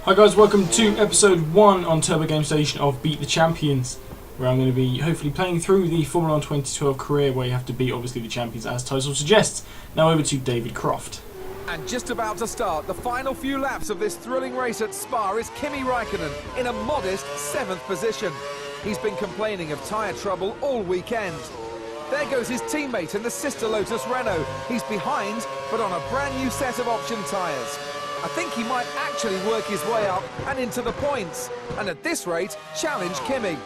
Hi guys, welcome to episode 1 on Turbo Game Station of Beat the Champions, where I'm going to be hopefully playing through the Formula 1 2012 career where you have to beat obviously the champions as title suggests. Now over to David Croft. And just about to start the final few laps of this thrilling race at Spa is Kimi Räikkönen in a modest 7th position. He's been complaining of tyre trouble all weekend. There goes his teammate in the sister Lotus Renault. He's behind, but on a brand new set of option tyres. I think he might actually work his way up and into the points, and at this rate, challenge Kimi.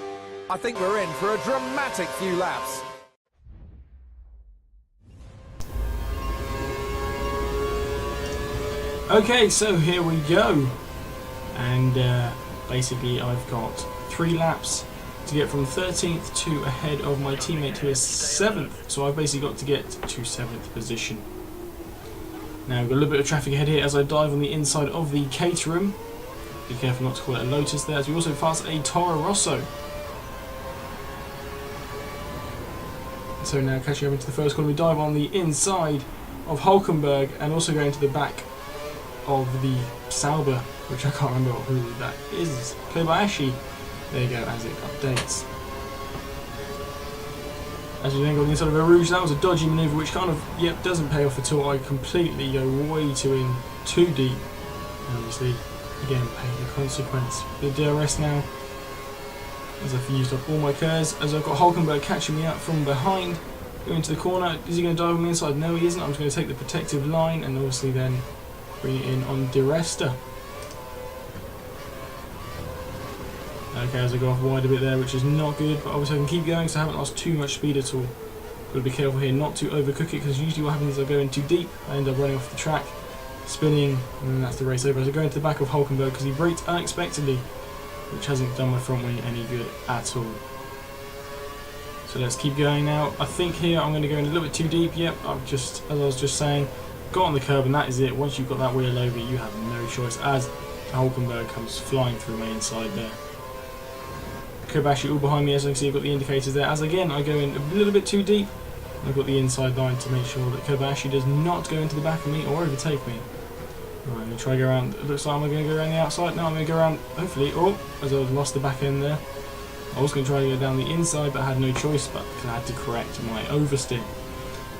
I think we're in for a dramatic few laps. Okay, so here we go. And basically I've got 3 laps to get from 13th to ahead of my teammate who is 7th. So I've basically got to get to 7th position. Now we've got a little bit of traffic ahead here as I dive on the inside of the Caterham. Be careful not to call it a Lotus there, as we also pass a Toro Rosso. So now catching up into the first corner, we dive on the inside of Hulkenberg and also go into the back of the Sauber, which I can't remember who that is. Kobayashi. There you go, as it updates. As we then got the inside of a Rouge, that was a dodgy manoeuvre which kind of, doesn't pay off at all. I completely go way too deep. And obviously, again, paying the consequence. The DRS now, as I've used up all my curves, as I've got Hulkenberg catching me up from behind, going to the corner. Is he going to dive on the inside? No, he isn't. I'm just going to take the protective line and obviously then bring it in on Di Resta. Okay, as I go off wide a bit there, which is not good, but obviously I can keep going, so I haven't lost too much speed at all. Got to be careful here not to overcook it, because usually what happens is I go in too deep, I end up running off the track, spinning, and then that's the race over. As I go into the back of Hulkenberg, because he braked unexpectedly, which hasn't done my front wing any good at all. So let's keep going now. I think here I'm going to go in a little bit too deep. Yep, as I was just saying, got on the curb and that is it. Once you've got that wheel over, you have no choice, as Hulkenberg comes flying through my inside there. Kobayashi all behind me, as you can see I've got the indicators there, as again I go in a little bit too deep. I've got the inside line to make sure that Kobayashi does not go into the back of me or overtake me. Right, I'm going to try to go around. It looks like I'm going to go around the outside. No, I'm going to go around, hopefully, as I lost the back end there. I was going to try to go down the inside, but I had no choice, but because I had to correct my oversteer.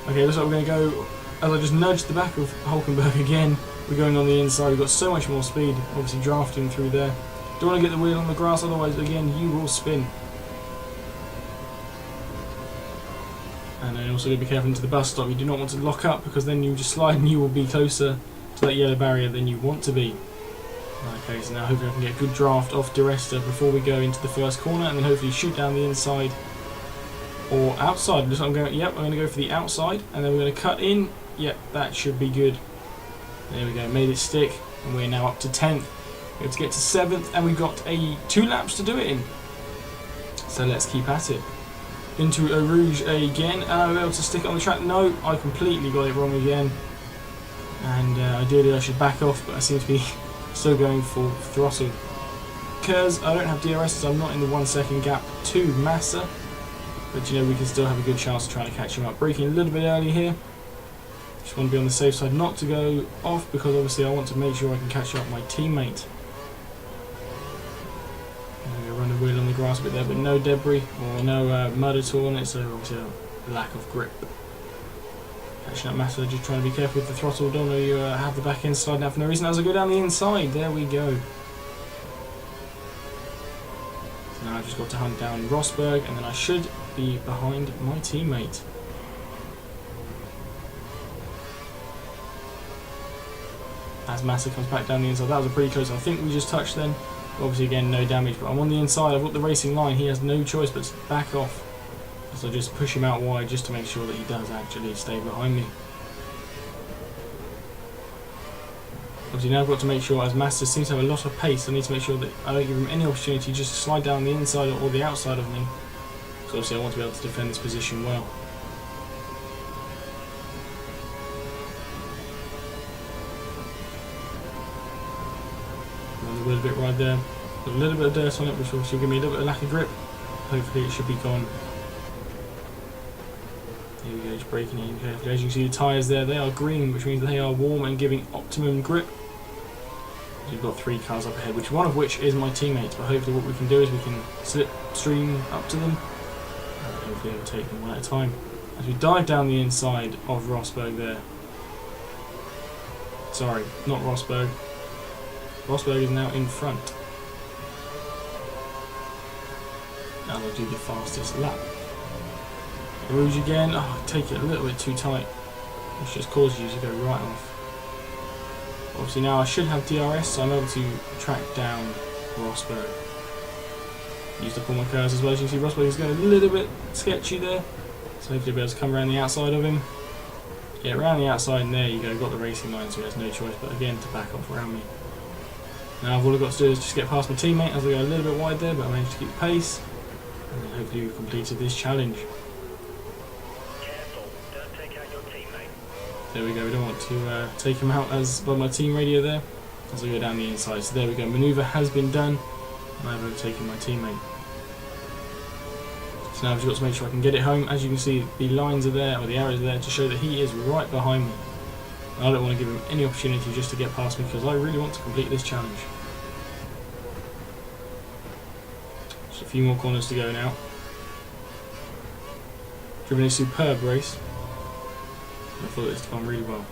Okay, looks like we're going to go, as I just nudged the back of Hulkenberg again, we're going on the inside. We've got so much more speed, obviously drafting through there. Don't want to get the wheel on the grass, otherwise again you will spin. And then also got to be careful into the bus stop. You do not want to lock up, because then you just slide and you will be closer to that yellow barrier than you want to be. Okay, so now hopefully I can get a good draft off Di Resta before we go into the first corner, and then hopefully shoot down the inside or outside. I'm going to go for the outside, and then we're going to cut in. Yep, that should be good. There we go, made it stick, and we're now up to 10th. We have to get to 7th, and we've got 2 laps to do it in. So let's keep at it. Into a Rouge again, and I'm able to stick it on the track. No, I completely got it wrong again. And ideally I should back off, but I seem to be still going full throttle. Because I don't have DRS, so I'm not in the 1 second gap to Massa. But we can still have a good chance of trying to catch him up. Braking a little bit early here. Just want to be on the safe side not to go off, because obviously I want to make sure I can catch up my teammate. Run the wheel on the grass a bit there, but no debris or no mud at all on it, so obviously a lack of grip. Catching up Massa, just trying to be careful with the throttle. Don't know you have the back end sliding out for no reason. As I go down the inside, there we go. So now I've just got to hunt down Rosberg, and then I should be behind my teammate. As Massa comes back down the inside, that was a pretty close. I think we just touched then. Obviously again no damage, but I'm on the inside. I've got the racing line. He has no choice but to back off. So I just push him out wide just to make sure that he does actually stay behind me. Obviously now I've got to make sure, as Massa seems to have a lot of pace, I need to make sure that I don't give him any opportunity just to slide down the inside or the outside of me. So obviously I want to be able to defend this position well. A little bit right there, got a little bit of dirt on it, which will give me a little bit of lack of grip. Hopefully it should be gone. Here we go, just braking in carefully. As you can see, the tyres there, they are green, which means they are warm and giving optimum grip. We've got 3 cars up ahead, one of which is my teammates, but hopefully what we can do is we can slipstream up to them and hopefully overtake them one at a time. As we dive down the inside of Rosberg there. Sorry, not Rosberg. Rosberg is now in front. Now we'll do the fastest lap. Rouge again. Oh, take it a little bit too tight, which just causes you to go right off. Obviously now I should have DRS, so I'm able to track down Rosberg. Used up all my cars as well. As you can see, Rosberg is going a little bit sketchy there, so hopefully I'll be able to come around the outside of him. Yeah, around the outside, and there you go, got the racing line, so he has no choice but again to back off around me. Now all I've got to do is just get past my teammate as I go a little bit wide there, but I managed to keep the pace, and then hopefully we've completed this challenge. There we go, we don't want to take him out as by my team radio there as I go down the inside. So there we go, manoeuvre has been done and I've overtaken my teammate. So now I've just got to make sure I can get it home. As you can see, the lines are there, or the arrows are there to show that he is right behind me. And I don't want to give him any opportunity just to get past me because I really want to complete this challenge. Just a few more corners to go now. Driven a superb race. I thought it's gone really well.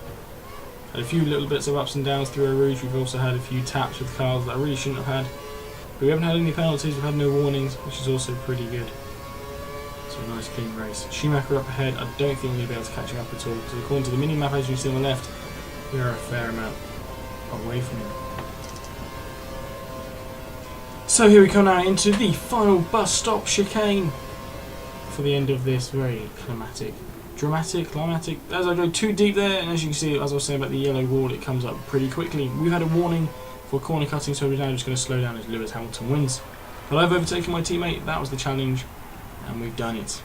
Had a few little bits of ups and downs through a Rouge. We've also had a few taps with cars that I really shouldn't have had. But we haven't had any penalties, we've had no warnings, which is also pretty good. So a nice clean race. Schumacher up ahead, I don't think we're going to be able to catch him up at all. So according to the mini-map, as you see on the left, we are a fair amount away from him. So here we come now into the final bus stop chicane for the end of this very climatic. Climatic. As I go too deep there, and as you can see, as I was saying about the yellow wall, it comes up pretty quickly. We've had a warning for corner cutting, so we're now just going to slow down as Lewis Hamilton wins. But I've overtaken my teammate, that was the challenge, and we've done it.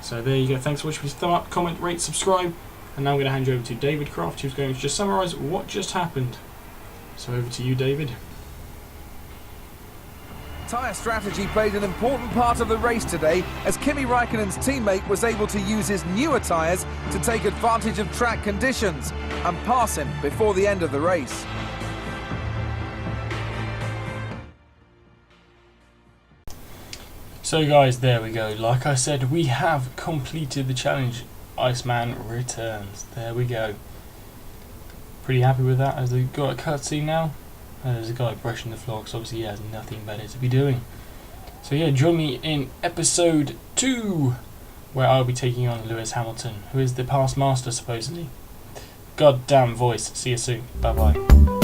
So there you go, thanks for watching. Please thumb up, comment, rate, subscribe, and now I'm going to hand you over to David Croft, who's going to just summarise what just happened. So over to you, David. Tyre strategy played an important part of the race today as Kimi Räikkönen's teammate was able to use his newer tyres to take advantage of track conditions and pass him before the end of the race. So guys, there we go. Like I said, we have completed the challenge. Iceman returns. There we go. Pretty happy with that as we've got a cutscene now. There's a guy brushing the floor because obviously he has nothing better to be doing. So yeah, join me in episode 2 where I'll be taking on Lewis Hamilton, who is the past master supposedly. Goddamn voice. See you soon. Bye bye.